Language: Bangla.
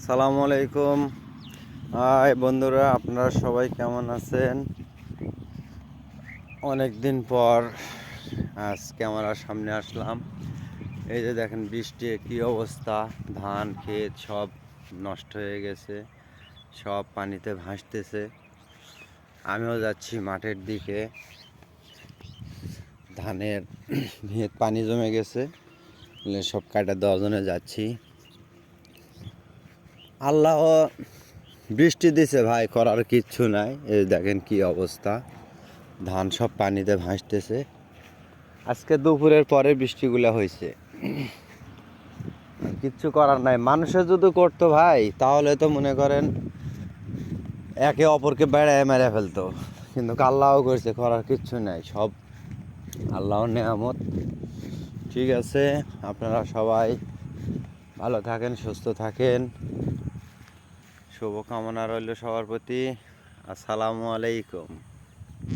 আসসালামু আলাইকুম। হাই বন্ধুরা, আপনারা সবাই কেমন আছেন? অনেক দিন পর আজ ক্যামেরার সামনে আসলাম। এই যে দেখেন বৃষ্টির কী অবস্থা, ধান ক্ষেত সব নষ্ট হয়ে গেছে, সব পানিতে ভাসতেছে। আমিও যাচ্ছি মাঠের দিকে, ধানের ভিত পানি জমে গেছে, সব কাটা দেওয়ার জন্য যাচ্ছি। আল্লাহ বৃষ্টি দিছে ভাই, করার কিচ্ছু নাই। এই দেখেন কি অবস্থা, ধান সব পানিতে ভাসতেছে। আজকে দুপুরের পরে বৃষ্টিগুলো হয়েছে, কিচ্ছু করার নাই। মানুষে যদি করতো ভাই, তাহলে তো মনে করেন একে অপরকে বেড়ায় মেরে ফেলতো, কিন্তু আল্লাহও করছে, করার কিচ্ছু নাই, সব আল্লাহর নেয়ামত। ঠিক আছে, আপনারা সবাই ভালো থাকেন, সুস্থ থাকেন, শুভকামনা রইল সবার প্রতি। আসসালামু আলাইকুম।